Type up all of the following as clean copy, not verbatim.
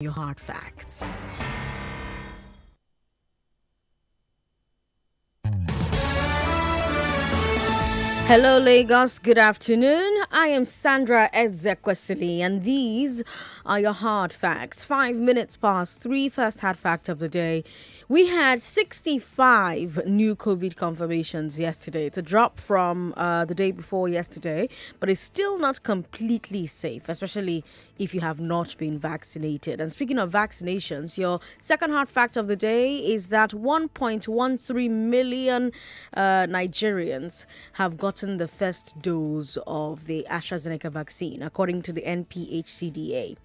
your hard facts. Hello, Lagos. Good afternoon. I am Sandra Ezekwesili, and these are your hard facts. 5 minutes past 3, first hard fact of the day. We had 65 new COVID confirmations yesterday. It's a drop from the day before yesterday, but it's still not completely safe, especially if you have not been vaccinated. And speaking of vaccinations, your second hard fact of the day is that 1.13 million Nigerians have gotten the first dose of the AstraZeneca vaccine, according to the NPHCDA.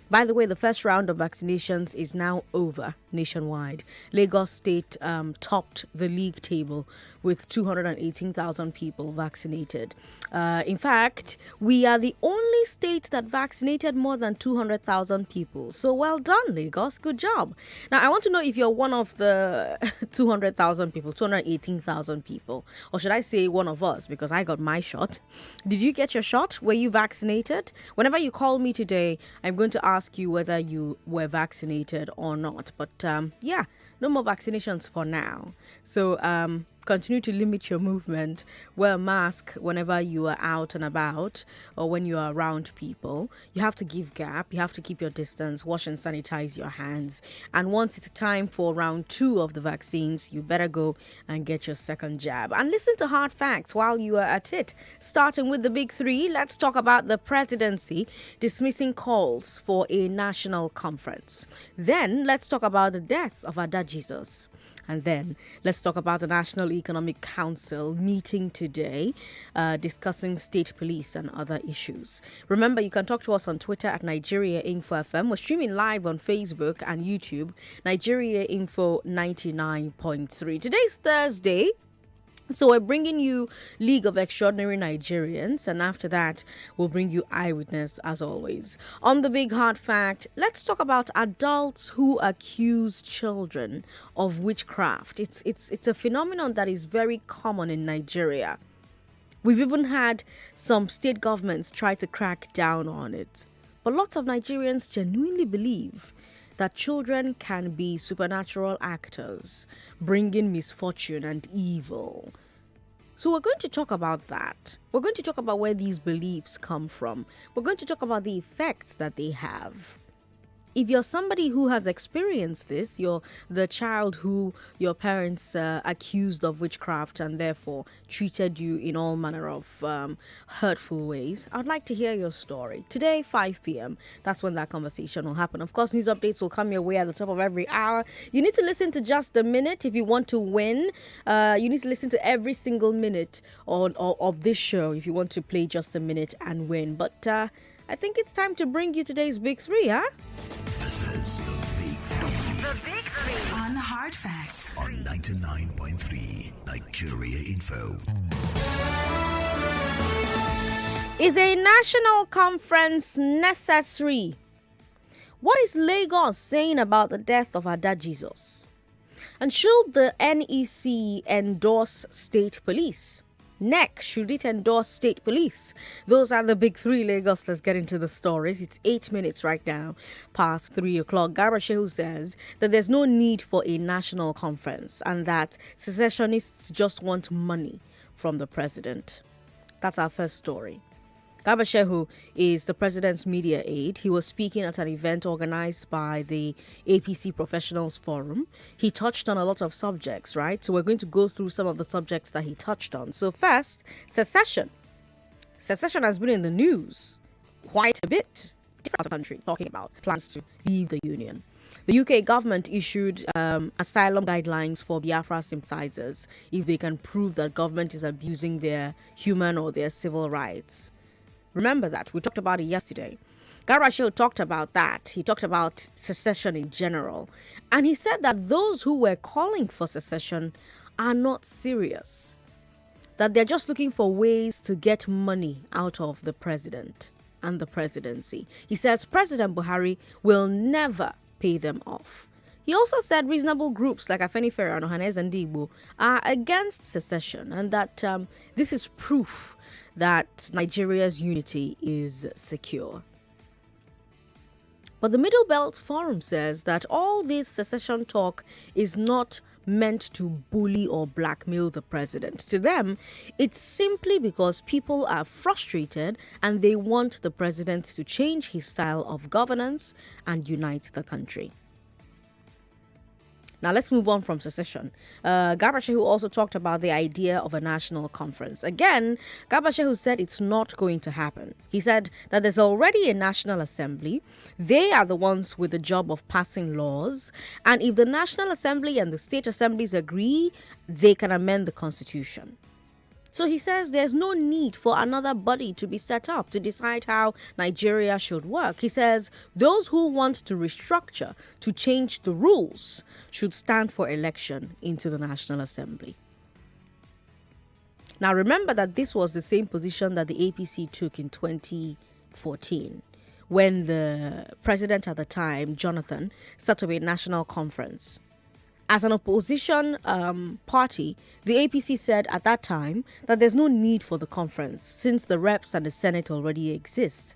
By the way, the first round of vaccinations is now over nationwide. Lagos State topped the league table with 218,000 people vaccinated. In fact, we are the only state that vaccinated more than 200,000 people. So well done, Lagos. Good job. Now, I want to know if you're one of the 200,000 people, 218,000 people, or should I say one of us, because I got my shot. Did you get your shot? Were you vaccinated? Whenever you call me today, I'm going to ask you whether you were vaccinated or not. But yeah, no more vaccinations for now. So continue to limit your movement. Wear a mask whenever you are out and about or when you are around people. You have to give gap. You have to keep your distance. Wash and sanitize your hands. And once it's time for round 2 of the vaccines, you better go and get your second jab. And listen to hard facts while you are at it. Starting with the big 3, let's talk about the presidency dismissing calls for a national conference. Then let's talk about the death of Ada Jesus. And then let's talk about the National Economic Council meeting today, discussing state police and other issues. Remember, you can talk to us on Twitter at Nigeria Info FM. We're streaming live on Facebook and YouTube, Nigeria Info 99.3. Today's Thursday. So we're bringing you League of Extraordinary Nigerians, and after that, we'll bring you Eyewitness as always. On the big hard fact, let's talk about adults who accuse children of witchcraft. It's a phenomenon that is very common in Nigeria. We've even had some state governments try to crack down on it. But lots of Nigerians genuinely believe that children can be supernatural actors, bringing misfortune and evil. So we're going to talk about that. We're going to talk about where these beliefs come from. We're going to talk about the effects that they have. If you're somebody who has experienced this, you're the child who your parents accused of witchcraft and therefore treated you in all manner of hurtful ways, I'd like to hear your story. Today, 5 p.m., that's when that conversation will happen. Of course, news updates will come your way at the top of every hour. You need to listen to Just a Minute if you want to win. You need to listen to every single minute of this show if you want to play Just a Minute and win. But I think it's time to bring you today's Big 3, huh? This is the Big 3. The Big 3 on Hard Facts. On 99.3 Nigeria Info. Is a national conference necessary? What is Lagos saying about the death of Ada Jesus? And should the NEC endorse state police? Next, should it endorse state police? Those are the big 3, Lagos. Let's get into the stories. It's 8 minutes right now past 3 o'clock. Garba Shehu says that there's no need for a national conference and that secessionists just want money from the president. That's our first story. Garba Shehu is the president's media aide. He was speaking at an event organized by the APC Professionals Forum. He touched on a lot of subjects, right? So we're going to go through some of the subjects that he touched on. So first, secession. Secession has been in the news quite a bit. Different country talking about plans to leave the union. The UK government issued asylum guidelines for Biafra sympathizers if they can prove that government is abusing their human or their civil rights. Remember that. We talked about it yesterday. Garasho talked about that. He talked about secession in general. And he said that those who were calling for secession are not serious. That they're just looking for ways to get money out of the president and the presidency. He says President Buhari will never pay them off. He also said reasonable groups like Afenifere and Ohanes and Igbo are against secession and that this is proof that Nigeria's unity is secure. But the Middle Belt Forum says that all this secession talk is not meant to bully or blackmail the president. To them, it's simply because people are frustrated and they want the president to change his style of governance and unite the country. Now let's move on from secession. Garba Shehu also talked about the idea of a national conference. Again, Garba Shehu said it's not going to happen. He said that there's already a National Assembly. They are the ones with the job of passing laws. And if the National Assembly and the state assemblies agree, they can amend the Constitution. So he says there's no need for another body to be set up to decide how Nigeria should work. He says those who want to restructure, to change the rules, should stand for election into the National Assembly. Now remember that this was the same position that the APC took in 2014 when the president at the time, Jonathan, set up a national conference. As an opposition party, the APC said at that time that there's no need for the conference since the reps and the Senate already exist.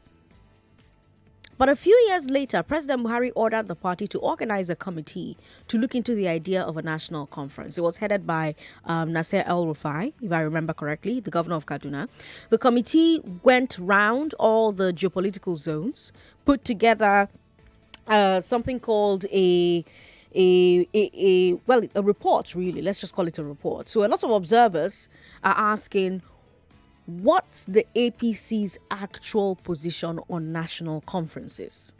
But a few years later, President Buhari ordered the party to organize a committee to look into the idea of a national conference. It was headed by Nasser El-Rufai, if I remember correctly, the governor of Kaduna. The committee went round all the geopolitical zones, put together something called a report, really. Let's just call it a report. So a lot of observers are asking, what's the APC's actual position on national conferences?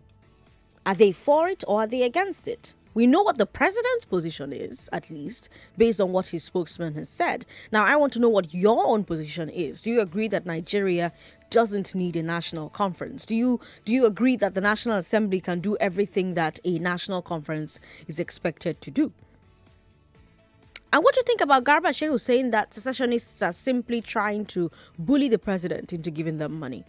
Are they for it or are they against it? We know what the president's position is, at least, based on what his spokesman has said. Now, I want to know what your own position is. Do you agree that Nigeria doesn't need a national conference? Do you agree that the National Assembly can do everything that a national conference is expected to do? And what do you think about Garba Shehu saying that secessionists are simply trying to bully the president into giving them money?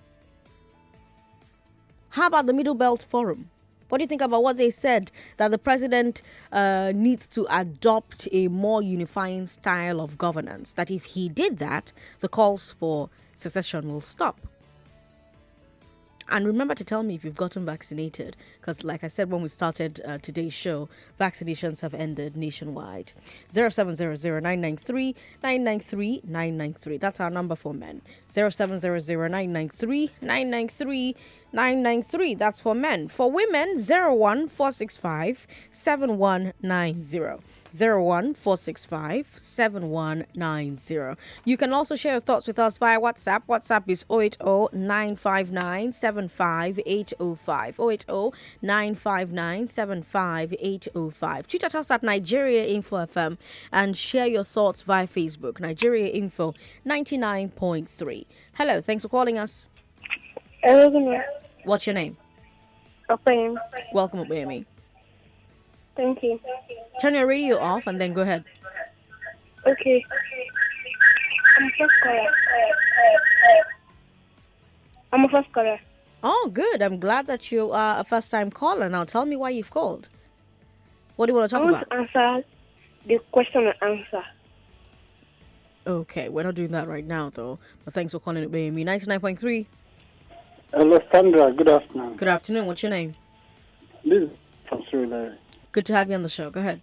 How about the Middle Belt Forum? What do you think about what they said, that the president needs to adopt a more unifying style of governance, that if he did that, the calls for secession will stop? And remember to tell me if you've gotten vaccinated, because like I said when we started today's show, vaccinations have ended nationwide. 0700-993-993-993. That's our number for men. 0700-993-993-993. That's for men. For women, 01465-7190. 01465-7190. You can also share your thoughts with us via WhatsApp. WhatsApp is 080-959-75805. 080-959-75805. Tweet at us at Nigeria Info FM and share your thoughts via Facebook. Nigeria Info 99.3. Hello, thanks for calling us. Hello. What's your name? Okay. Welcome, Obeyemi. Thank you. Turn your radio off and then go ahead. Okay. I'm a first caller. Oh, good. I'm glad that you are a first-time caller. Now, tell me why you've called. What do you want to talk about? I want to answer the question and answer. Okay, we're not doing that right now, though. But thanks for calling Obeyemi. 99.3. Hello, Sandra. Good afternoon. Good afternoon. What's your name? This is from Sri. Good to have you on the show. Go ahead.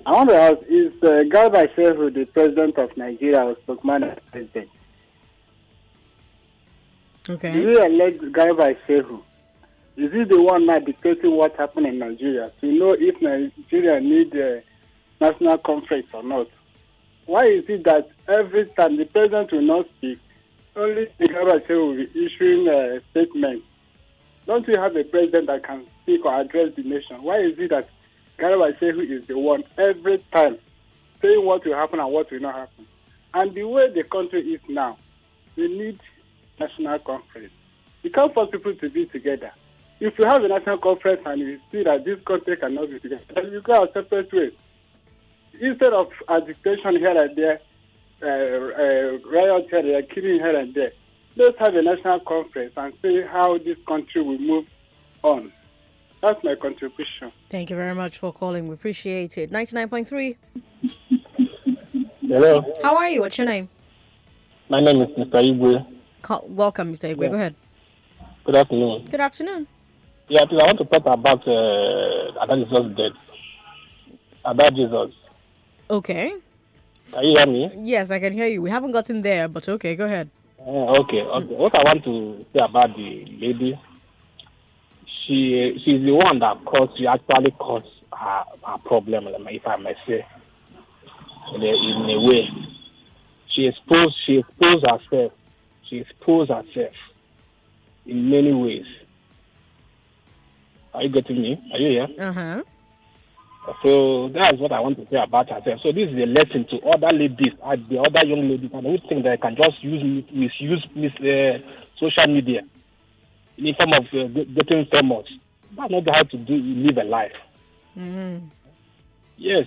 I want to ask, is Garba Shehu the president of Nigeria or spokesman as president? Okay. Do you elect Garba Shehu? Is he the one now dictating what happened in Nigeria to know if Nigeria needs a national conference or not? Why is it that every time the president will not speak, only the Garba Shehu will be issuing a statement? Don't we have a president that can speak or address the nation? Why is it that Garba Shehu is the one every time saying what will happen and what will not happen? And the way the country is now, we need national conference. We can't force people to be together. If we have a national conference and we see that this country cannot be together, then we go our separate ways. Instead of agitation here and there, riot here and there, killing here and there, let's have a national conference and see how this country will move on. That's my contribution. Thank you very much for calling. We appreciate it. 99.3. Hello. How are you? What's your name? My name is Mr. Igwe. Welcome, Mr. Igwe. Yeah. Go ahead. Good afternoon. Good afternoon. Yeah, please, I want to talk about Ada Jesus death. Ada Jesus. Okay. Can you hear me? Yes, I can hear you. We haven't gotten there, but okay, go ahead. Okay. What I want to say about the lady, she's the one that actually caused her problem, if I may say, in a way. She exposed herself. She exposed herself in many ways. Are you getting me? Are you here? Uh-huh. So that's what I want to say about herself. So this is a lesson to other ladies, the other young ladies, and who think they can just misuse social media in the form of getting famous. That's not how to live a life. Mm-hmm. Yes.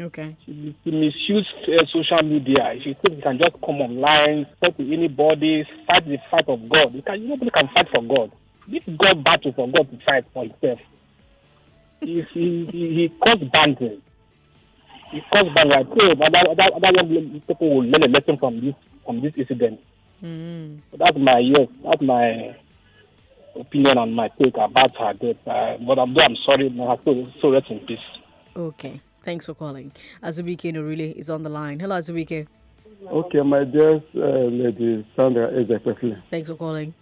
Okay. She misuse social media. If you think you can just come online, talk to anybody, fight the fight of God, nobody can fight for God. This God battle for God to fight for himself. He caused boundaries. He caused boundaries. I pray other young people will learn a lesson from this incident. Mm-hmm. So that's my opinion and my take about her death. But I'm sorry, my so rest in peace. Okay. Thanks for calling. Azubike Norile is on the line. Hello, Azubike. Okay, my dear lady Sandra Ezekwesili. Thanks for calling.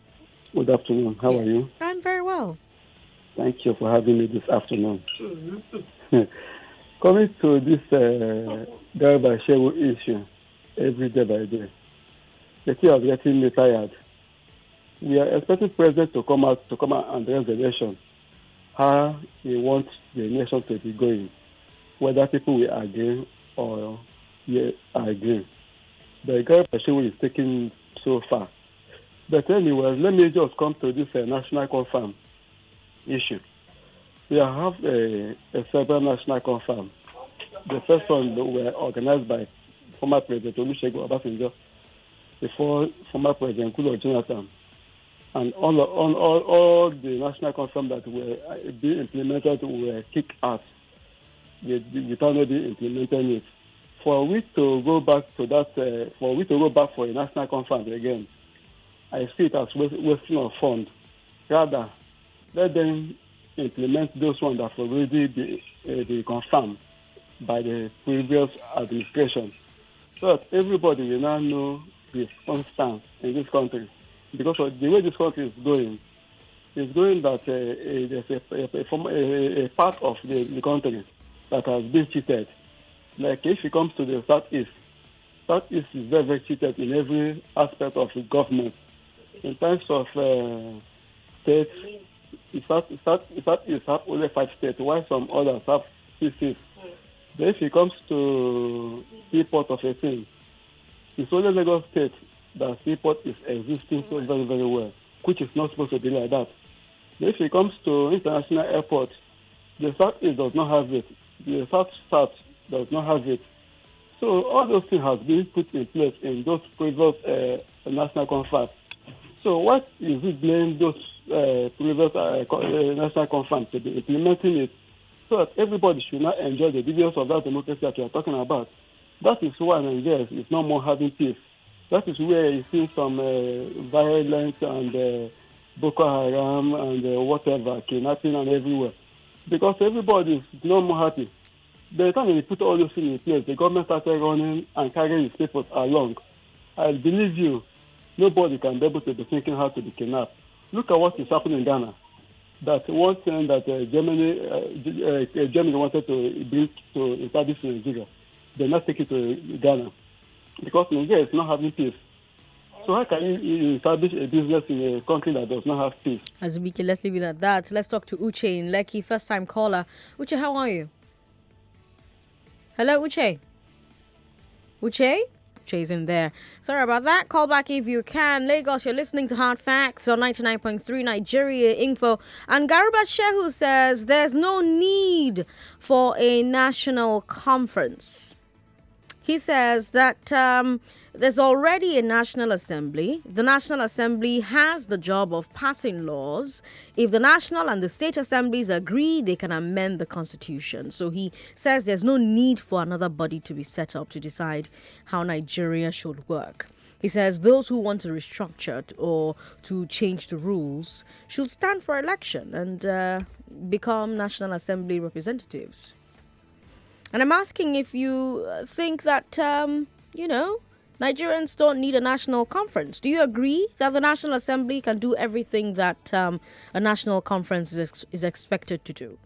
Good afternoon. How are you? I'm very well. Thank you for having me this afternoon. Coming to this Garba Shehu issue every day by day, the thing is getting me tired. We are expecting President to come out and address the nation, how he wants the nation to be going, whether people will agree or agree. The Garba Shehu is taking so far. But anyway, let me just come to this national confirm issue. We have a several national confirm. The first one were organized by former President Olusegun Obasanjo, before former President Goodluck Jonathan, and all the national confirm that were being implemented were kicked out without nobody implementing it. For we to go back to that, for we to go back for a national conference again, I see it as wasting of funds. Rather, let them implement those ones that have already been confirmed by the previous administration, so that everybody will now know his own stance in this country. Because of the way this country is going that there's a part of the country that has been cheated. Like if it comes to the Southeast is very, very cheated in every aspect of the government. In terms of states, Southeast have only 5 states, while some others have 6 states. Then if it comes to seaport of a thing, it's only Lagos State that seaport is existing so very, very well, which is not supposed to be like that. Then if it comes to international airport, the Southeast does not have it. The South does not have it. So all those things have been put in place in those previous national conference. So what is it blame those previous national conference to be implementing it so that everybody should not enjoy the dividends of that democracy that you are talking about? That is why Nigeria is no more having peace. That is where you see some violence and Boko Haram and whatever, kidnapping and everywhere. Because everybody is no more happy. By the time they put all those things in place, the government started running and carrying its people along. I believe you, nobody can be able to be thinking how to be kidnapped. Look at what is happening in Ghana. That one thing that Germany wanted to bring to establish in Nigeria, they're not taking to Ghana. Because Nigeria is not having peace. So how can you establish a business in a country that does not have peace? Azubike, let's leave it at that. Let's talk to Uche in Lekki, first time caller. Uche, how are you? Hello, Uche. Uche? Uche's in there. Sorry about that. Call back if you can. Lagos, you're listening to Hard Facts on 99.3 Nigeria Info. And Garuba Shehu says there's no need for a national conference. He says that there's already a National Assembly. The National Assembly has the job of passing laws. If the National and the State Assemblies agree, they can amend the Constitution. So he says there's no need for another body to be set up to decide how Nigeria should work. He says those who want to restructure or to change the rules should stand for election and become National Assembly representatives. And I'm asking if you think that, Nigerians don't need a national conference. Do you agree that the National Assembly can do everything that a national conference is expected to do?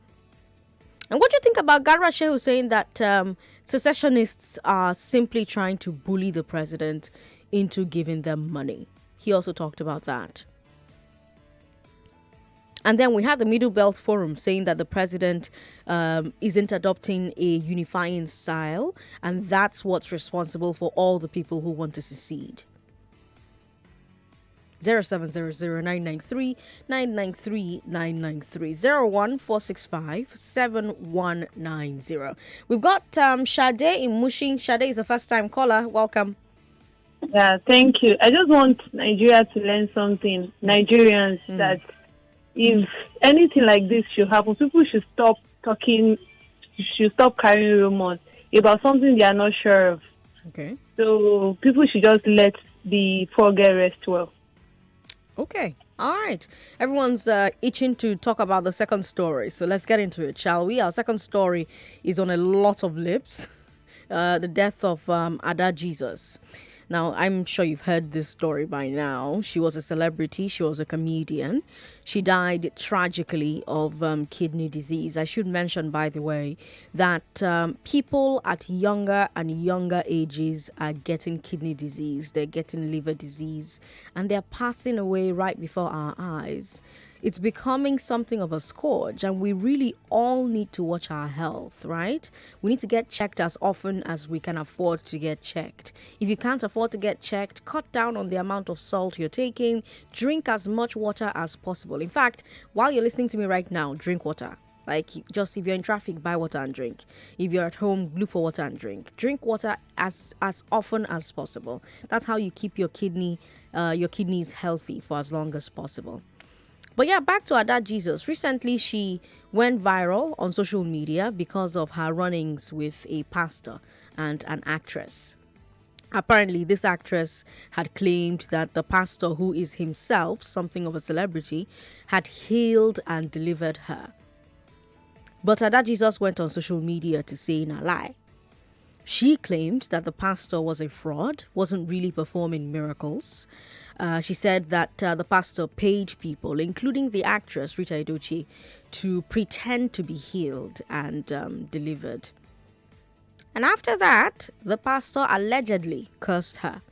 And what do you think about Garba Shehu saying that secessionists are simply trying to bully the president into giving them money? He also talked about that. And then we had the Middle Belt Forum saying that the president isn't adopting a unifying style, and that's what's responsible for all the people who want to secede. 0700-993-993 01465-7190. We've got Sade in Mushin. Sade is a first-time caller. Welcome. Yeah, thank you. I just want Nigeria to learn something. Nigerians, that if anything like this should happen, people should stop talking, should stop carrying rumors about something they are not sure of. Okay. So people should just let the forget rest well. Okay. All right. Everyone's itching to talk about the second story. So let's get into it, shall we? Our second story is on a lot of lips. The death of Ada Jesus. Now, I'm sure you've heard this story by now. She was a celebrity. She was a comedian. She died tragically of kidney disease. I should mention, by the way, that people at younger and younger ages are getting kidney disease. They're getting liver disease. And they're passing away right before our eyes. It's becoming something of a scourge, and we really all need to watch our health, right? We need to get checked as often as we can afford to get checked. If you can't afford to get checked, cut down on the amount of salt you're taking. Drink as much water as possible. In fact, while you're listening to me right now, drink water. Like, just if you're in traffic, buy water and drink. If you're at home, look for water and drink. Drink water as often as possible. That's how you keep your kidneys healthy for as long as possible. But yeah, back to Ada Jesus. Recently, she went viral on social media because of her run-ins with a pastor and an actress. Apparently, this actress had claimed that the pastor, who is himself something of a celebrity, had healed and delivered her. But Ada Jesus went on social media to say in a lie. She claimed that the pastor was a fraud, wasn't really performing miracles. She said that the pastor paid people, including the actress Rita Edochie, to pretend to be healed and delivered. And after that, the pastor allegedly cursed her.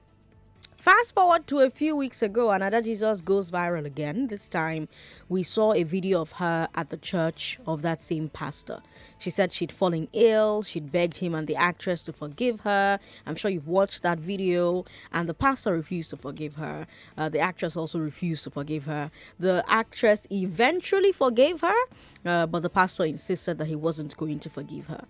Fast forward to a few weeks ago, and Ada Jesus goes viral again. This time, we saw a video of her at the church of that same pastor. She said she'd fallen ill. She'd begged him and the actress to forgive her. I'm sure you've watched that video. And the pastor refused to forgive her. The actress also refused to forgive her. The actress eventually forgave her, but the pastor insisted that he wasn't going to forgive her.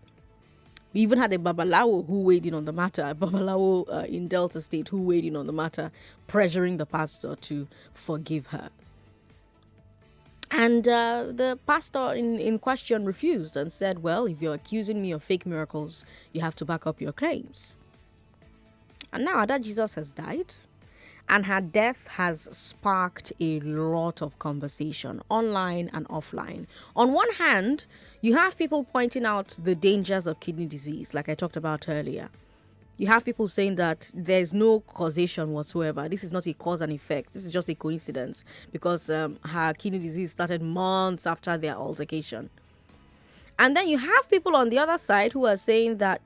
We even had a Babalawo who weighed in on the matter, a Babalawo in Delta State who weighed in on the matter, pressuring the pastor to forgive her. And the pastor in question refused and said, well, if you're accusing me of fake miracles, you have to back up your claims. And now Ada Jesus has died. And her death has sparked a lot of conversation, online and offline. On one hand, you have people pointing out the dangers of kidney disease, like I talked about earlier. You have people saying that there's no causation whatsoever. This is not a cause and effect. This is just a coincidence because her kidney disease started months after their altercation. And then you have people on the other side who are saying that,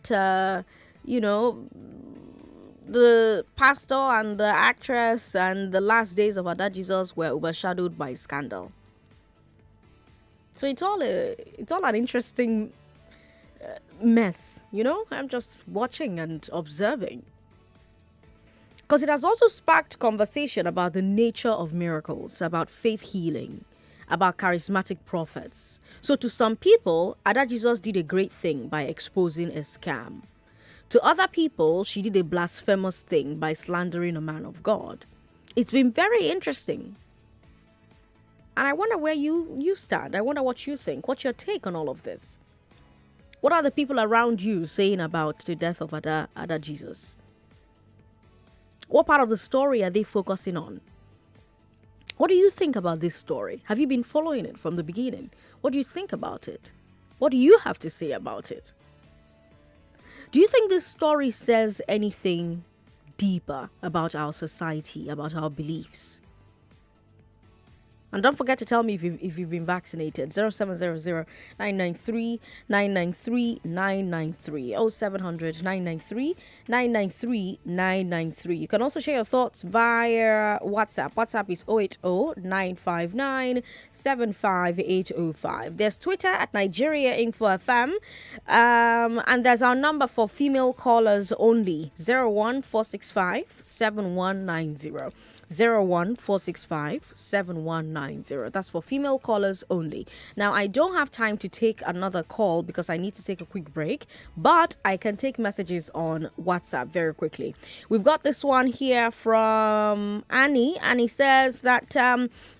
the pastor and the actress and the last days of Ada Jesus were overshadowed by scandal. So it's all an interesting mess, I'm just watching and observing. Because it has also sparked conversation about the nature of miracles, about faith healing, about charismatic prophets. So to some people, Ada Jesus did a great thing by exposing a scam. To other people, she did a blasphemous thing by slandering a man of God. It's been very interesting. And I wonder where you stand. I wonder what you think. What's your take on all of this? What are the people around you saying about the death of Ada Jesus? What part of the story are they focusing on? What do you think about this story? Have you been following it from the beginning? What do you think about it? What do you have to say about it? Do you think this story says anything deeper about our society, about our beliefs? And don't forget to tell me if you've been vaccinated. 0700 993 993 993 0700 993 993 993. You can also share your thoughts via WhatsApp. WhatsApp is 080 959 75805. There's Twitter at Nigeria Info FM. And there's our number for female callers only. 01465 7190. 01465 7190. That's for female callers only. Now, I don't have time to take another call because I need to take a quick break, but I can take messages on WhatsApp very quickly. We've got this one here from Annie. Annie says that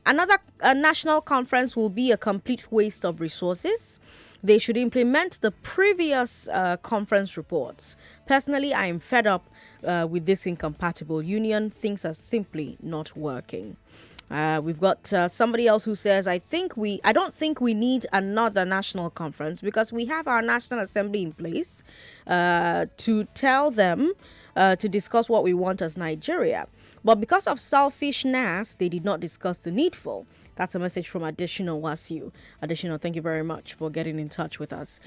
another national conference will be a complete waste of resources. They should implement the previous conference reports. Personally, I am fed up with this incompatible union. Things are simply not working. We've got somebody else who says, I don't think we need another national conference because we have our National Assembly in place to tell them to discuss what we want as Nigeria. But because of selfishness, they did not discuss the needful. That's a message from Additional Wasiu. Additional, thank you very much for getting in touch with us.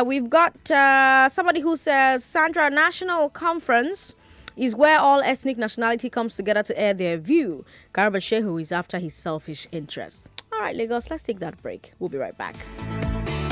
We've got somebody who says, Sandra, national conference is where all ethnic nationality comes together to air their view. Garba Shehu is after his selfish interests. All right, Lagos, let's take that break. We'll be right back.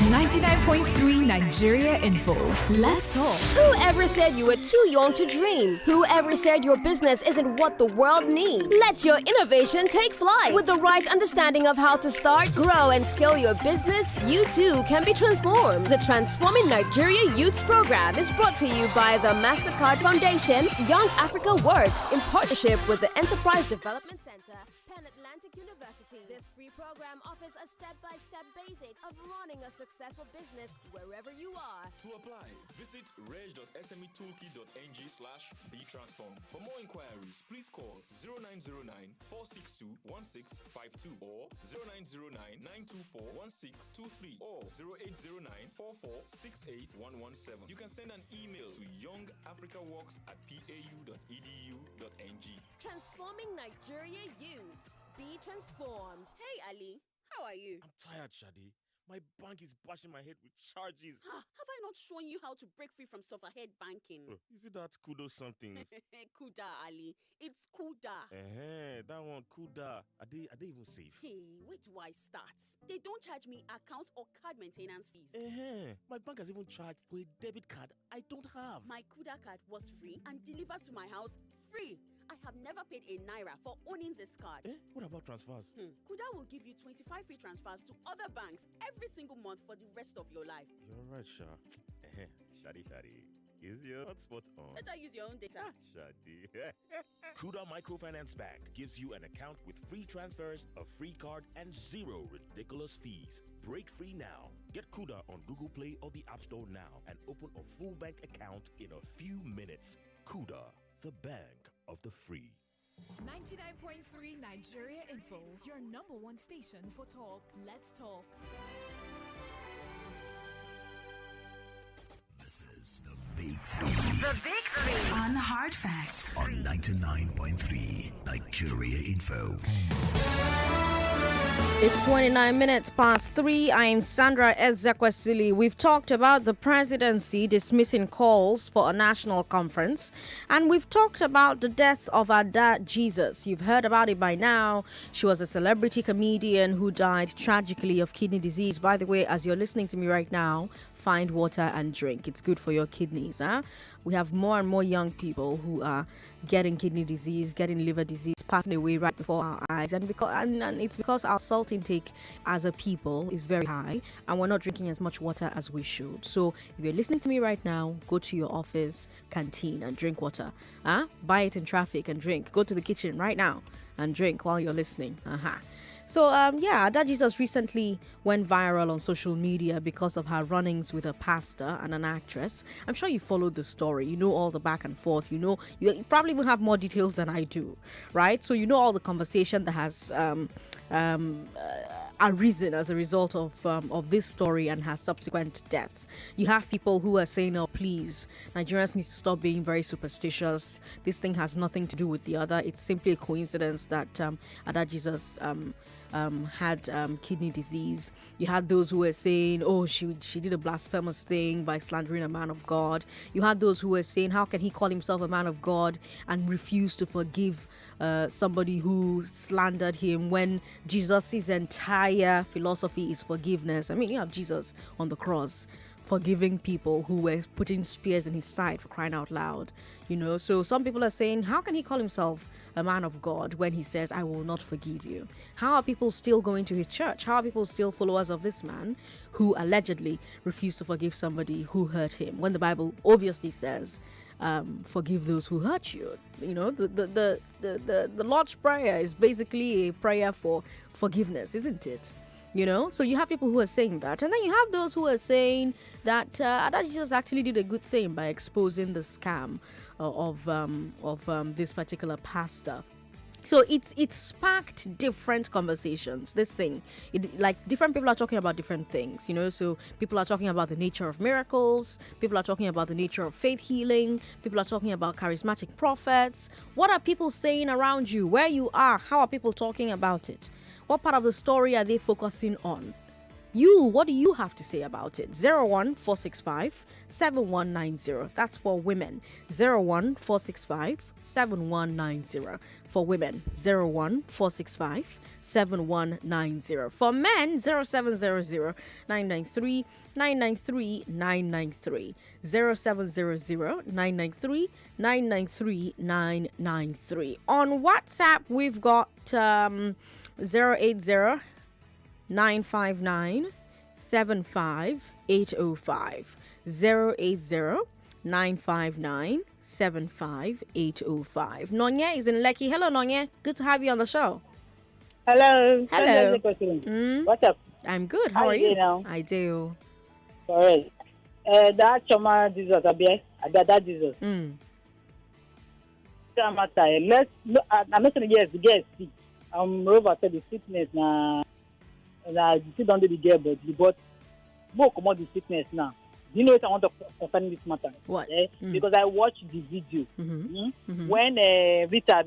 99.3 Nigeria Info. Let's talk. Whoever said you were too young to dream? Whoever said your business isn't what the world needs? Let your innovation take flight. With the right understanding of how to start, grow, and scale your business, you too can be transformed. The Transforming Nigeria Youths Program is brought to you by the MasterCard Foundation, Young Africa Works, in partnership with the Enterprise Development Center, Penn Atlantic University. This free program offers a step-by-step basics of running a successful business wherever you are. To apply, visit reg.smetoolkit.ng/betransform. For more inquiries, please call 0909 462 1652 or 0909 924 1623 or 0809 4468117. You can send an email to youngafricaworks@pau.edu.ng. Transforming Nigeria Youths. Be transformed. Hey, Ali. How are you? I'm tired, Shadi. My bank is bashing my head with charges. Have I not shown you how to break free from sufferhead banking? Is it that kudo something? Kuda, Ali. It's Kuda. That one, Kuda. Are they even safe? Hey, where do I start? They don't charge me account or card maintenance fees. My bank has even charged for a debit card I don't have. My Kuda card was free and delivered to my house free. I have never paid a naira for owning this card. What about transfers? Kuda will give you 25 free transfers to other banks every single month for the rest of your life. You're right, Sha. Shadi. Is your hotspot on? Better use your own data. Shadi. Kuda Microfinance Bank gives you an account with free transfers, a free card, and zero ridiculous fees. Break free now. Get Kuda on Google Play or the App Store now and open a full bank account in a few minutes. Kuda, the bank of the free. 99.3 Nigeria Info, your number one station for talk. Let's talk. This is the Big Three. The Big Three. On Hard Facts. On 99.3 Nigeria Info. It's 29 minutes past 3. I am Sandra Ezekwesili. We've talked about the presidency dismissing calls for a national conference, and we've talked about the death of our dad, Jesus. You've heard about it by now. She was a celebrity comedian who died tragically of kidney disease. By the way, as you're listening to me right now, find water and drink. It's good for your kidneys. We have more and more young people who are getting kidney disease, getting liver disease, passing away right before our eyes. And it's because our salt intake as a people is very high and we're not drinking as much water as we should. So if you're listening to me right now, go to your office canteen and drink water. Buy it in traffic and drink. Go to the kitchen right now and drink while you're listening. So, that Jesus recently went viral on social media because of her run-ins with a pastor and an actress. I'm sure you followed the story. You know all the back and forth. You probably will have more details than I do, right? So you know all the conversation that has arisen as a result of this story and her subsequent death. You have people who are saying, "Oh, please, Nigerians need to stop being very superstitious. This thing has nothing to do with the other. It's simply a coincidence that Ada Jesus had kidney disease." You had those who were saying, "Oh, she did a blasphemous thing by slandering a man of God." You had those who were saying, "How can he call himself a man of God and refuse to forgive somebody who slandered him when Jesus' entire philosophy is forgiveness?" I mean, you have Jesus on the cross forgiving people who were putting spears in his side, for crying out loud. So some people are saying, how can he call himself a man of God when he says, "I will not forgive you"? How are people still going to his church? How are people still followers of this man who allegedly refused to forgive somebody who hurt him, when the Bible obviously says, forgive those who hurt you? The Lord's Prayer is basically a prayer for forgiveness, isn't it? So you have people who are saying that, and then you have those who are saying that Ada Jesus actually did a good thing by exposing the scam of this particular pastor. So it's sparked different conversations. This thing, different people are talking about different things. So people are talking about the nature of miracles. People are talking about the nature of faith healing. People are talking about charismatic prophets. What are people saying around you, where you are? How are people talking about it? What part of the story are they focusing on? What do you have to say about it? 01465 7190. That's for women. 01465 7190. For women, 01465 7190. For men, 0700 993 993 993. 0700 993 993 993. On WhatsApp, we've got 080 959 75805. 080 959 75805. Nonye is in Lekki. Hello, Nonye. Good to have you on the show. Hello. Hello. What's up? I'm good. How are you? Now? I do. Correct. That Choma Jesus, that Jesus. I'm not saying yes. Moreover, said the sickness now. You still don't do the girl, but more come out the sickness now. Do you know what I want to confirm this matter? What? Because I watched the video when Rita.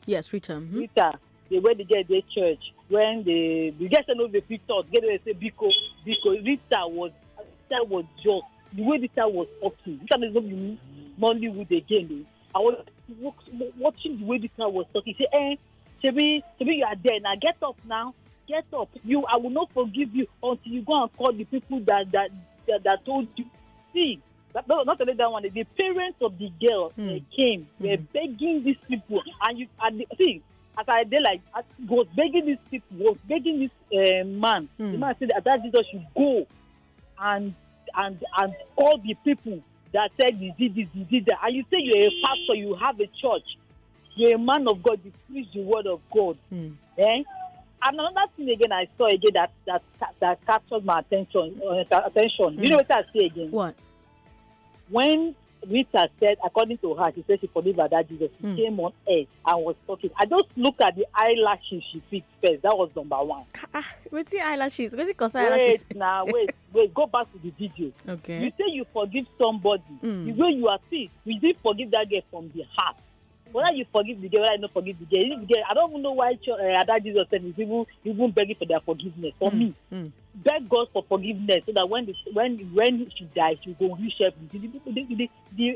Yes, Rita. Rita, the way they get their church, when the guys know the pictures, get they say Biko. Rita was just the way Rita was talking. Rita is not be Nollywood again. I was watching the way Rita was talking. Say, Shebi, you are there now. Get up now. Get up. I will not forgive you until you go and call the people that told you. See, not only that one. The parents of the girl came. Were begging these people, and see. As I did, was begging these people, was begging this man. The man said that Jesus should go and call the people that said you did this, you did that. And you say you're a pastor, you have a church, you're a man of God, you preach the word of God. And another thing again, I saw again that captured my attention. You know what I say again? What? When Rita said, according to her, she said she forgave her that Jesus. She came on air and was talking. I just looked at the eyelashes she picked first. That was number one. What's the eyelashes? What's it called? Eyelashes? Wait. Go back to the video. Okay. You say you forgive somebody. The way you are seen, we did forgive that girl from the heart. Whether you forgive the girl, whether you don't forgive the girl, I don't even know why that Jesus said is even begging for their forgiveness. For me, beg God for forgiveness so that when she dies, she will reach heaven. The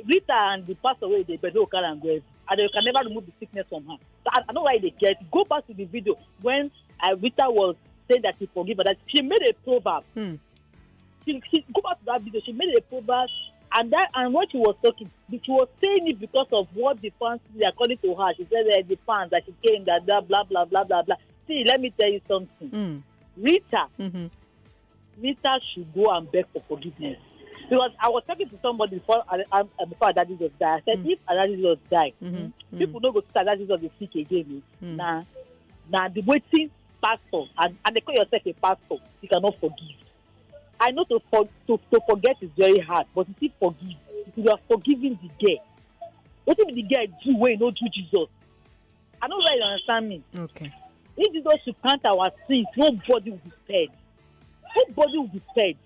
Rita and the pastor away, they better go and go, and they can never remove the sickness from her. So I know why they get. Go back to the video when Rita was saying that she forgive her. That she made a proverb. She go back to that video. She made a proverb. And when she was talking, she was saying it because of what the fans did according to her. She said that the fans that she came, that blah blah blah blah blah blah. See, let me tell you something. Rita should go and beg for forgiveness. Because I was talking to somebody before Adadi was died. I said, if Adadi was died, people don't go to Adadi was sick again. Now the waiting pastor and they call yourself a pastor, you cannot forgive. I know to forget is very hard, but you still forgive. If you are forgiving the girl, what if the girl do when you don't do Jesus? I don't know whether you understand me. Okay. If Jesus should count our sins, nobody will be spared. Nobody will be spared.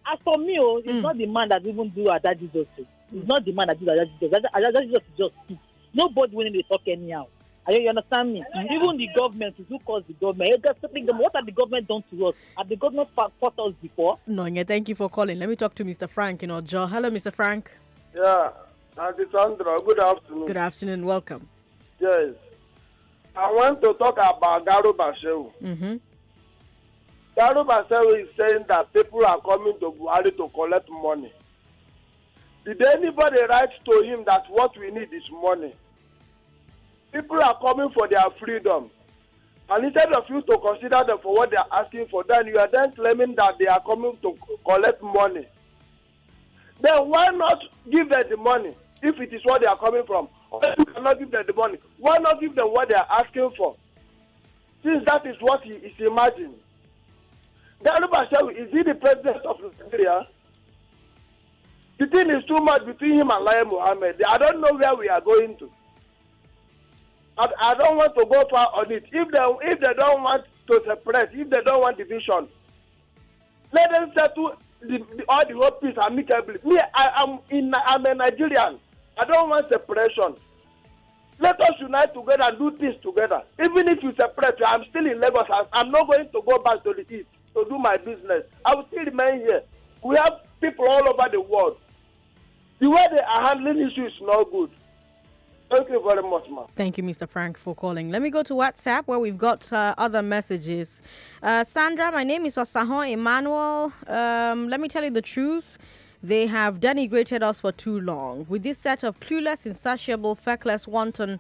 As for me, it's not the man that even do that Jesus. It's not the man that do that Jesus. That Jesus is just speak. Nobody when they talk anyhow. You understand me? Even the government, who calls the government? What have the government done to us? Have the government fought us before? No, yeah, thank you for calling. Let me talk to Mr. Frank in Ojo. Hello, Mr. Frank. Yeah, Auntie Sandra, good afternoon. Good afternoon. Welcome. Yes. I want to talk about Garu Bashew. Mm-hmm. Garu Bashew is saying that people are coming to Buhari to collect money. Did anybody write to him that what we need is money? People are coming for their freedom. And instead of you to consider them for what they are asking for, then you are then claiming that they are coming to collect money. Then why not give them the money if it is what they are coming from? Or if you cannot give them the money, why not give them what they are asking for? Since that is what he is imagining. Garu Bashew, is he the president of Nigeria? The thing is too much between him and Lai Mohammed. I don't know where we are going to. I don't want to go far on it. If they don't want to separate, if they don't want division, let them settle all the whole peace amicably. Me, I'm a Nigerian. I don't want separation. Let us unite together and do things together. Even if you separate, I'm still in Lagos. I'm not going to go back to the east to do my business. I will still remain here. We have people all over the world. The way they are handling issues is not good. Thank you very much, ma'am. Thank you, Mr. Frank, for calling. Let me go to WhatsApp where we've got other messages. Sandra, my name is Osahon Emmanuel. Let me tell you the truth. They have denigrated us for too long. With this set of clueless, insatiable, feckless, wanton,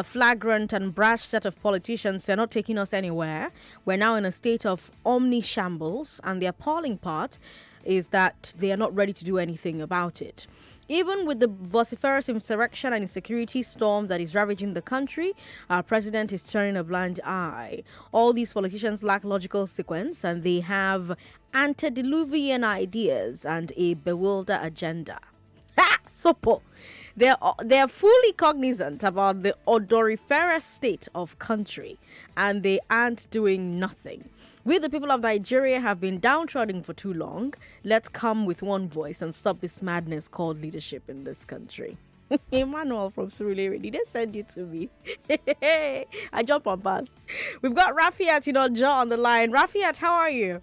flagrant and brash set of politicians, they're not taking us anywhere. We're now in a state of omni-shambles, and the appalling part is that they are not ready to do anything about it. Even with the vociferous insurrection and insecurity storm that is ravaging the country, our president is turning a blind eye. All these politicians lack logical sequence, and they have antediluvian ideas and a bewildered agenda. Ha! Sopo! They're fully cognizant about the odoriferous state of country, and they aren't doing nothing. We, the people of Nigeria, have been downtrodden for too long. Let's come with one voice and stop this madness called leadership in this country. Emmanuel from Surulere, did they send you to me? I jump on bus. We've got Rafiat Inojo on the line. Rafiat, how are you?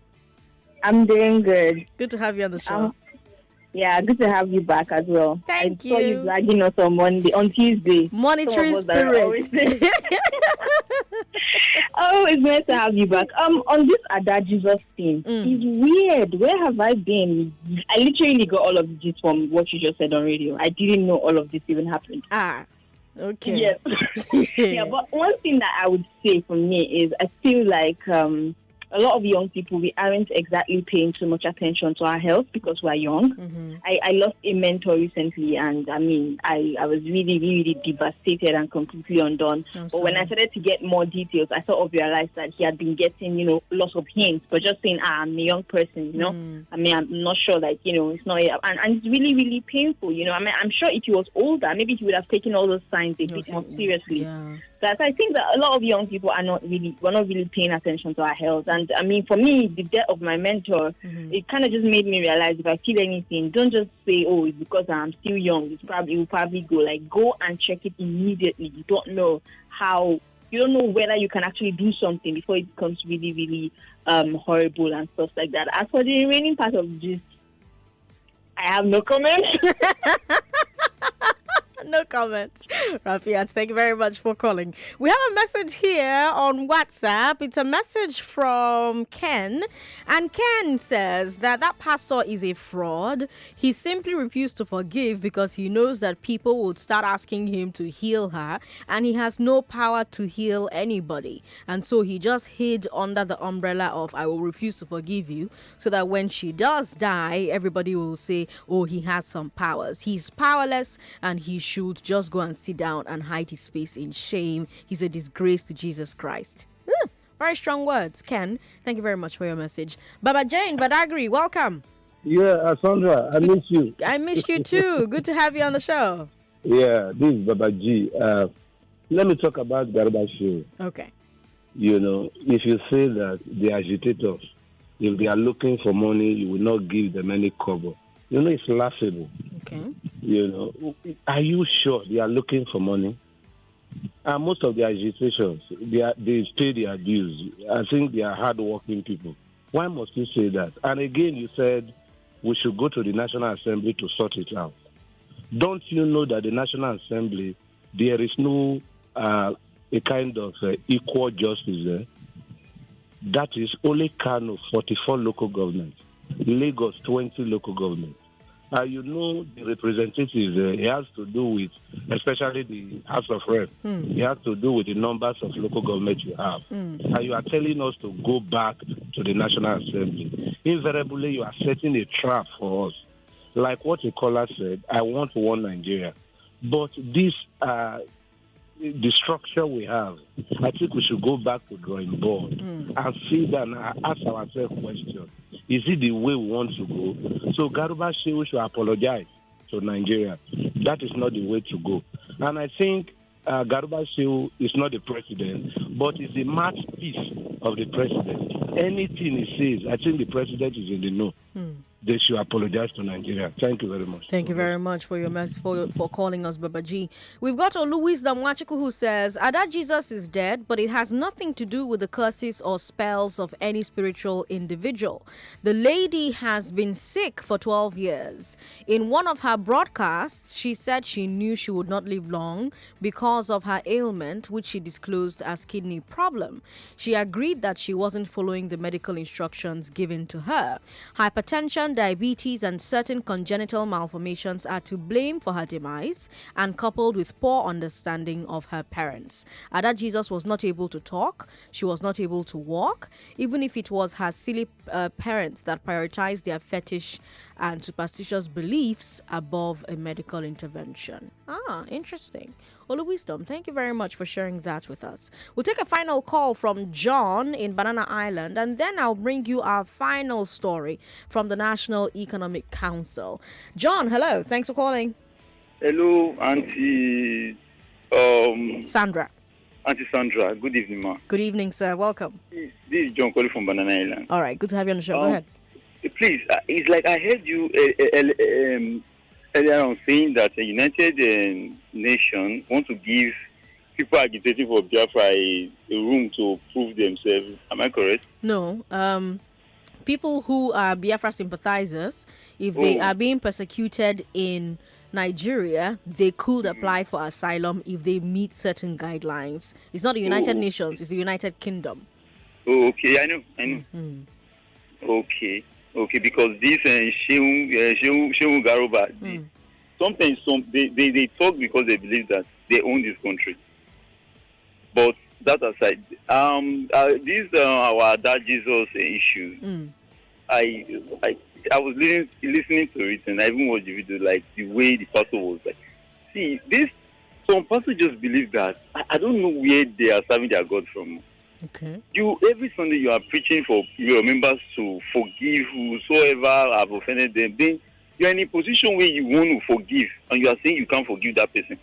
I'm doing good. Good to have you on the show. Yeah, good to have you back as well. Thank you. I saw you bragging us on Tuesday. Monitoring spirit. It's nice to have you back. On this Ada Jesus thing, it's weird. Where have I been? I literally got all of this from what you just said on radio. I didn't know all of this even happened. Okay. Yes. Yeah, but one thing that I would say for me is I feel like a lot of young people, we aren't exactly paying too much attention to our health because we're young. Mm-hmm. I lost a mentor recently, and I mean, I was really, really devastated and completely undone. But when I started to get more details, I sort of realized that he had been getting, lots of hints, but just saying, I'm a young person, I mean, I'm not sure, it's not, and it's really, really painful, I mean, I'm sure if he was older, maybe he would have taken all those signs a bit more seriously. Yeah. So I think that a lot of young people we're not really paying attention to our health. And I mean, for me, the death of my mentor, it kind of just made me realize if I feel anything, don't just say, oh, it's because I'm still young. It will probably go and check it immediately. You don't know whether you can actually do something before it becomes really, really horrible and stuff like that. As for the remaining part of this, I have no comment. No comments. Rafiat, thank you very much for calling. We have a message here on WhatsApp. It's a message from Ken. And Ken says that pastor is a fraud. He simply refused to forgive because he knows that people would start asking him to heal her. And he has no power to heal anybody. And so he just hid under the umbrella of, I will refuse to forgive you. So that when she does die, everybody will say, oh, he has some powers. He's powerless and he should just go and sit down and hide his face in shame. He's a disgrace to Jesus Christ. Very strong words. Ken, thank you very much for your message. Baba Jane, Badagri, welcome. Yeah, Sandra, I miss you. I missed you too. Good to have you on the show. Yeah, this is Baba G. Let me talk about Garba Show. Okay. You know, if you say that the agitators, if they are looking for money, you will not give them any cover. You know, it's laughable. Okay. You know, are you sure they are looking for money? And most of the agitations, they pay their dues. I think they are hardworking people. Why must you say that? And again, you said we should go to the National Assembly to sort it out. Don't you know that the National Assembly, there is no a kind of equal justice there? That is only Kano, 44 local governments, Lagos, 20 local governments. You know, the representatives, it has to do with, especially the House of Reps, it has to do with the numbers of local governments you have. And you are telling us to go back to the National Assembly. Invariably, you are setting a trap for us. Like what the caller said, I want one Nigeria. But this, the structure we have, I think we should go back to drawing board and see that and ask ourselves questions. Is it the way we want to go? So Garuba Shehu should apologize to Nigeria. That is not the way to go. And I think Garuba Shehu is not the president, but is the mouthpiece of the president. Anything he says, I think the president is in the know. They should apologize to Nigeria. Thank you very much. Thank you very much for your message, for calling us, Baba G. We've got Oluwisdom Wachiku who says, Ada Jesus is dead, but it has nothing to do with the curses or spells of any spiritual individual. The lady has been sick for 12 years. In one of her broadcasts, she said she knew she would not live long because of her ailment, which she disclosed as kidney problem. She agreed that she wasn't following the medical instructions given to her. Hypertension, diabetes, and certain congenital malformations are to blame for her demise, and coupled with poor understanding of her parents. Ada Jesus was not able to talk, she was not able to walk, even if it was her silly parents that prioritized their fetish and superstitious beliefs above a medical intervention. Interesting. Wisdom, thank you very much for sharing that with us. We'll take a final call from John in Banana Island, and then I'll bring you our final story from the National Economic Council. John, hello. Thanks for calling. Hello, Auntie Sandra. Auntie Sandra. Good evening, ma. Good evening, sir. Welcome. This is John calling from Banana Island. All right. Good to have you on the show. Go ahead. Please, it's like I heard you earlier on saying that the United Nations want to give people agitating for Biafra a room to prove themselves. Am I correct? No. People who are Biafra sympathizers, if they are being persecuted in Nigeria, they could apply for asylum if they meet certain guidelines. It's not the United Nations, it's the United Kingdom. Oh, okay. I know. Okay, because this Shehu Garuba, sometimes they talk because they believe that they own this country. But that aside, this our Dad Jesus issue. I was listening to it, and I even watched the video, like the way the pastor was like. See, some pastors just believe that I don't know where they are serving their God from. Okay. Every Sunday you are preaching for your members to forgive whosoever have offended them. Then you are in a position where you want to forgive, and you are saying you can't forgive that person.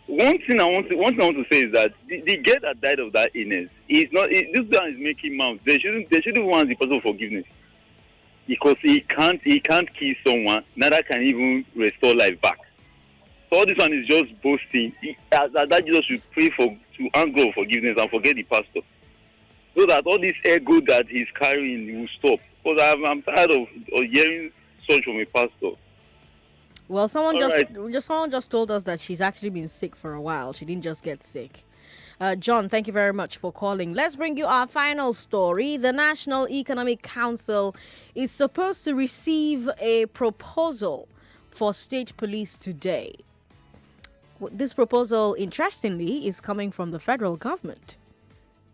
One thing I want to say is that the girl that died of that illness is not. This guy is making mouths. They shouldn't want the person forgiveness, because he can't kill someone. Neither can even restore life back. So all this one is just boasting. That Jesus should pray to ask God forgiveness and forget the pastor, so that all this ego that he's carrying will stop. Because I'm tired of hearing such from a pastor. Well, someone just told us that she's actually been sick for a while. She didn't just get sick. John, thank you very much for calling. Let's bring you our final story. The National Economic Council is supposed to receive a proposal for state police today. This proposal, interestingly, is coming from the federal government.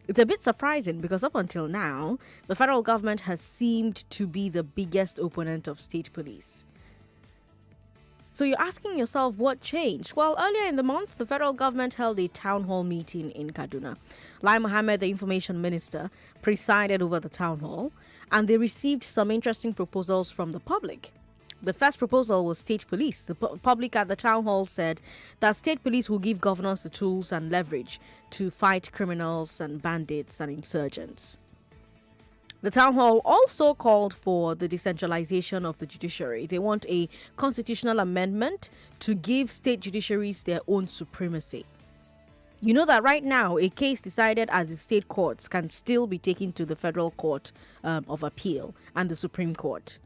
It's a bit surprising because up until now, the federal government has seemed to be the biggest opponent of state police. So you're asking yourself what changed? Well, earlier in the month, the federal government held a town hall meeting in Kaduna. Lai Mohammed, the information minister, presided over the town hall, and they received some interesting proposals from the public. The first proposal was state police. The public at the town hall said that state police will give governors the tools and leverage to fight criminals and bandits and insurgents. The town hall also called for the decentralization of the judiciary. They want a constitutional amendment to give state judiciaries their own supremacy. You know that right now, a case decided at the state courts can still be taken to the federal court of appeal and the Supreme Court.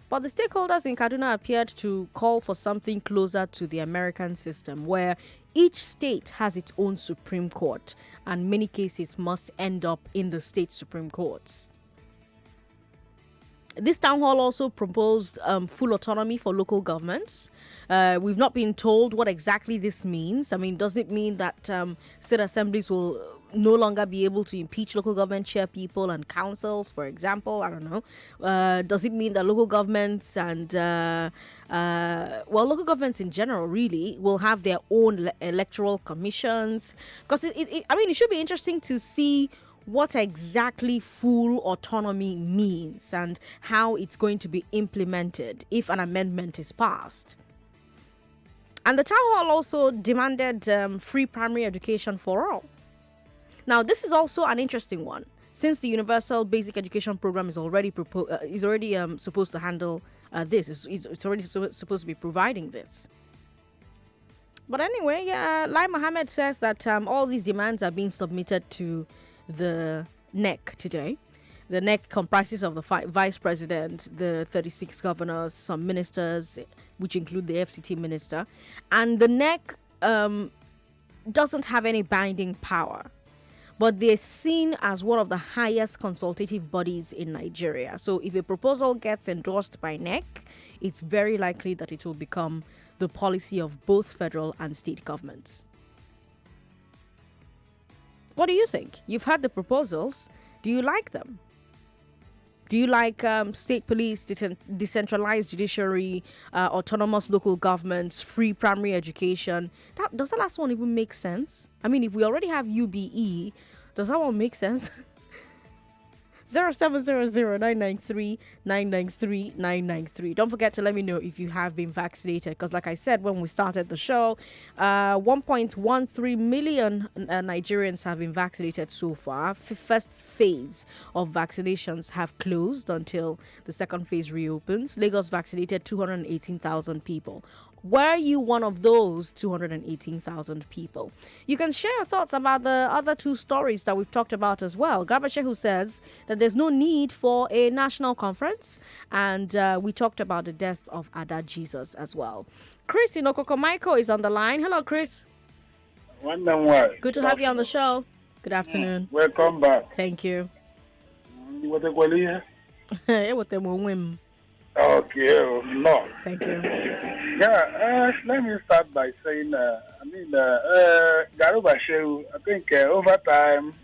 But the stakeholders in Kaduna appeared to call for something closer to the American system, where each state has its own Supreme Court and many cases must end up in the state Supreme Courts. This town hall also proposed full autonomy for local governments. We've not been told what exactly this means. I mean, does it mean that state assemblies will no longer be able to impeach local government chair people and councils, for example? I don't know. Does it mean that local governments and, local governments in general, really, will have their own electoral commissions? Because, it should be interesting to see what exactly full autonomy means and how it's going to be implemented if an amendment is passed. And the town hall also demanded free primary education for all. Now, this is also an interesting one, since the Universal Basic Education Program is already supposed to handle this. It's already supposed to be providing this. But anyway, Lai Mohammed says that all these demands are being submitted to the NEC today. The NEC comprises of the vice president, the 36 governors, some ministers, which include the FCT minister. And the NEC doesn't have any binding power, but they're seen as one of the highest consultative bodies in Nigeria. So if a proposal gets endorsed by NEC, it's very likely that it will become the policy of both federal and state governments. What do you think? You've heard the proposals. Do you like them? Do you like state police, decentralized judiciary, autonomous local governments, free primary education? Does that last one even make sense? I mean, if we already have UBE, does that one make sense? 0700-993-993-993. Don't forget to let me know if you have been vaccinated, because like I said when we started the show, 1.13 million Nigerians have been vaccinated so far. First phase of vaccinations have closed until the second phase reopens. Lagos vaccinated 218,000 people. Were you one of those 218,000 people? You can share your thoughts about the other two stories that we've talked about as well. Gabashehu says that there's no need for a national conference, and we talked about the death of Ada Jesus as well. Chris in Okokomaiko is on the line. Hello, Chris. Good to have you on the show. Good afternoon. Welcome back. Thank you. Okay, no. Thank you. Yeah, let me start by saying, Garuba Shehu, I think over time,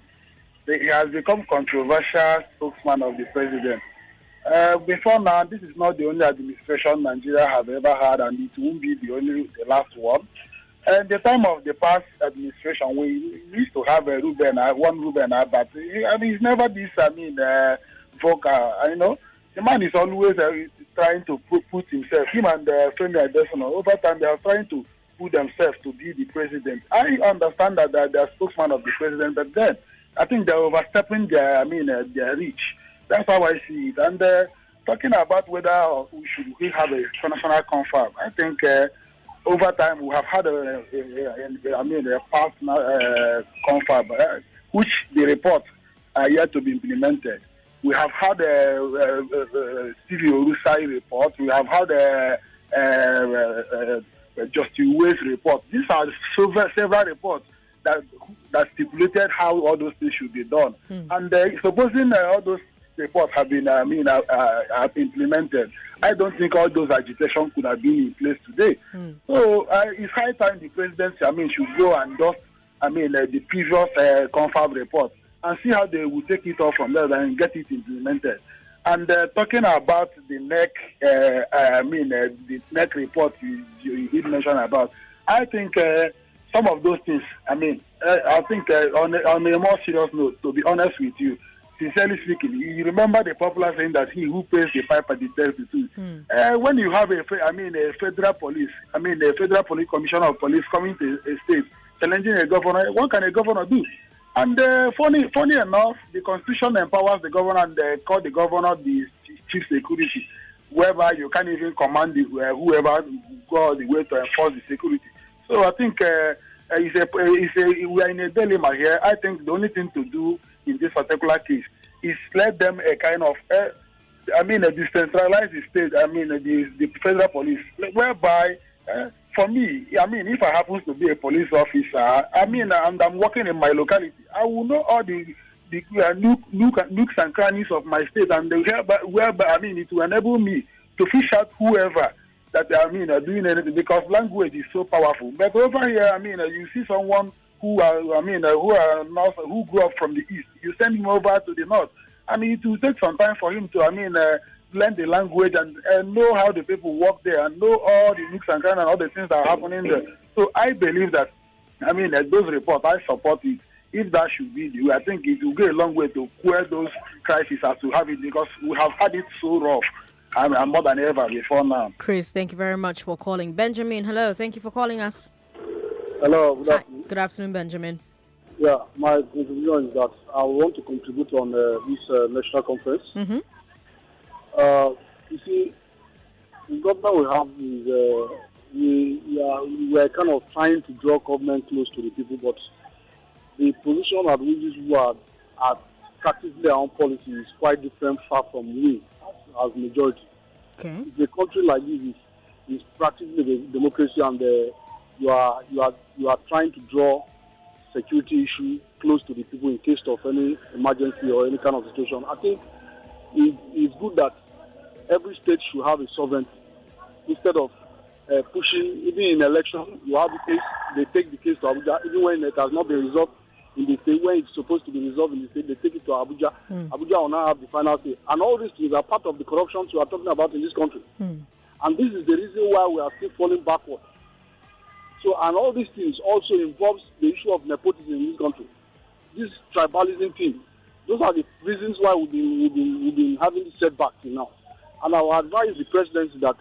he has become controversial spokesman of the president. Before now, this is not the only administration Nigeria has ever had, and it won't be the last one. At the time of the past administration, we used to have one Ruben, but he's never this, vocal, The man is always trying to put himself, him and Femi Adesina, over time they are trying to put themselves to be the president. I understand that they are spokesman of the president, but then I think they're overstepping their reach. That's how I see it. And talking about whether we have a national confab, I think over time we have had a past confab, which the reports are yet to be implemented. We have had a Stevie Orusai report. We have had a Justice Way's report. These are several reports that stipulated how all those things should be done. And supposing all those reports have been have implemented, I don't think all those agitation could have been in place today. So it's high time the presidency should go and endorse the previous confab report and see how they will take it off from there and get it implemented. And talking about the neck, the neck report you did mention about, I think some of those things, I think on a more serious note, to be honest with you, sincerely speaking, you remember the popular saying that he who pays the piper tells the truth. When you have a federal police, a federal police commissioner of police coming to a state challenging a governor, what can a governor do? And funny enough, the constitution empowers the governor and call the governor the chief security, whereby you can't even command whoever go all the way to enforce the security. So I think we are in a dilemma here. I think the only thing to do in this particular case is let them a kind of, decentralize the state, the federal police, whereby, for me, if I happen to be a police officer, and I'm working in my locality, I will know all the nooks and crannies of my state, and whereby, it will enable me to fish out whoever that are doing anything, because language is so powerful. But over here, you see someone who grew up from the east, you send him over to the north. It will take some time for him to learn the language and know how the people work there and know all the nooks and crannies and all the things that are happening there. So I believe that those reports, I support it. If that should be the way, I think it will go a long way to quell those crises as to have it, because we have had it so rough. More than ever before now. Chris, thank you very much for calling. Benjamin, hello. Thank you for calling us. Hello. Good afternoon. Good afternoon, Benjamin. Yeah, my conclusion is that I want to contribute on this national conference. Mm-hmm. You see, the government we have is we are kind of trying to draw government close to the people, but the position at which these people are practicing their own policy is quite different, far from we as majority. Okay. If a country like this is practicing the democracy and you are trying to draw security issue close to the people in case of any emergency or any kind of situation, I think it's good that every state should have a sovereignty instead of pushing. Even in election, you have the case, they take the case to Abuja, even when it has not been resolved in the state, when it's supposed to be resolved in the state, they take it to Abuja. Abuja will now have the final say. And all these things are part of the corruption we are talking about in this country. And this is the reason why we are still falling backward. So, and all these things also involves the issue of nepotism in this country. This tribalism thing, those are the reasons why we've been having setbacks now. And I would advise the presidency that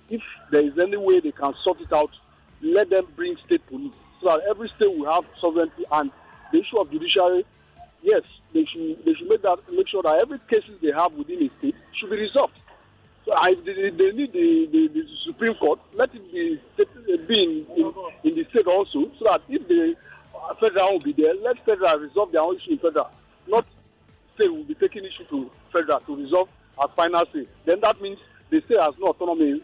if there is any way they can sort it out, let them bring state police so that every state will have sovereignty. And the issue of judiciary, yes, they should make sure that every cases they have within a state should be resolved. So they need the Supreme Court, let it be in the state also, so that if the federal will be there, let federal resolve their own issue in federal. Not state will be taking issue to federal to resolve as final say. Then that means the state has no autonomy.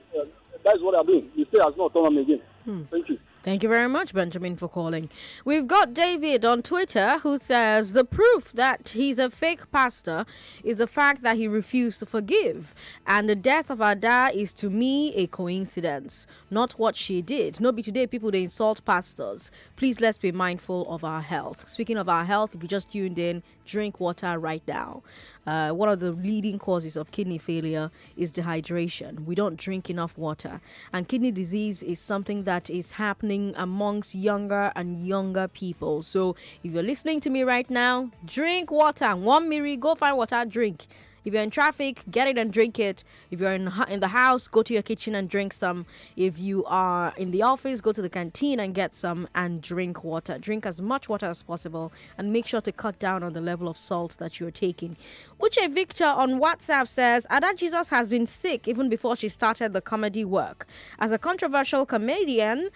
That is what they are doing. The state has no autonomy again. Thank you. Thank you very much, Benjamin, for calling. We've got David on Twitter who says the proof that he's a fake pastor is the fact that he refused to forgive. And the death of Ada is, to me, a coincidence, not what she did. No be today people, they insult pastors. Please, let's be mindful of our health. Speaking of our health, if you just tuned in, drink water right now. One of the leading causes of kidney failure is dehydration. We don't drink enough water. And kidney disease is something that is happening amongst younger and younger people. So if you're listening to me right now, drink water. 1 minute, go find water, drink. If you're in traffic, get it and drink it. If you're in the house, go to your kitchen and drink some. If you are in the office, go to the canteen and get some and drink water. Drink as much water as possible and make sure to cut down on the level of salt that you're taking. Uche Victor on WhatsApp says, Ada Jesus has been sick even before she started the comedy work. As a controversial comedian,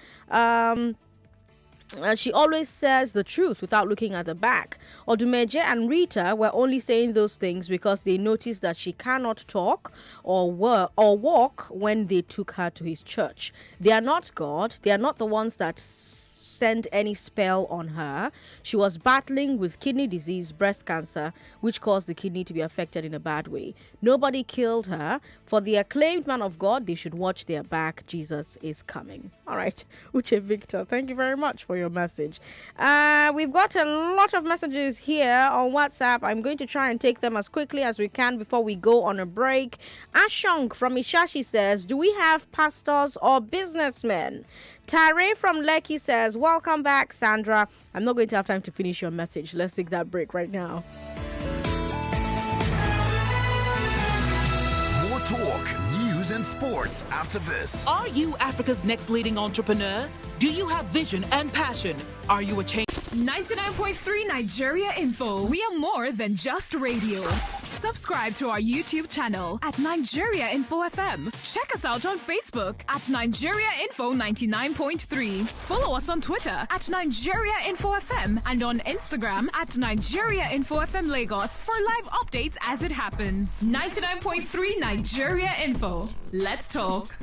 she always says the truth without looking at the back. Odumeje and Rita were only saying those things because they noticed that she cannot talk or walk when they took her to his church. They are not God. They are not the ones that send any spell on her. She was battling with kidney disease, breast cancer, which caused the kidney to be affected in a bad way. Nobody killed her. For the acclaimed man of God, they should watch their back. Jesus is coming. All right, Uche Victor, thank you very much for your message. We've got a lot of messages here on WhatsApp. I'm going to try and take them as quickly as we can before we go on a break. Ashong from Ishashi says, do we have pastors or businessmen? Tare from Lekki says, welcome back, Sandra. I'm not going to have time to finish your message. Let's take that break right now. More talk, news and sports after this. Are you Africa's next leading entrepreneur? Do you have vision and passion? Are you a change? 99.3 Nigeria Info. We are more than just radio. Subscribe to our YouTube channel at Nigeria Info FM. Check us out on Facebook at Nigeria Info 99.3. Follow us on Twitter at Nigeria Info FM and on Instagram at Nigeria Info FM Lagos for live updates as it happens. 99.3 Nigeria Info. Let's talk.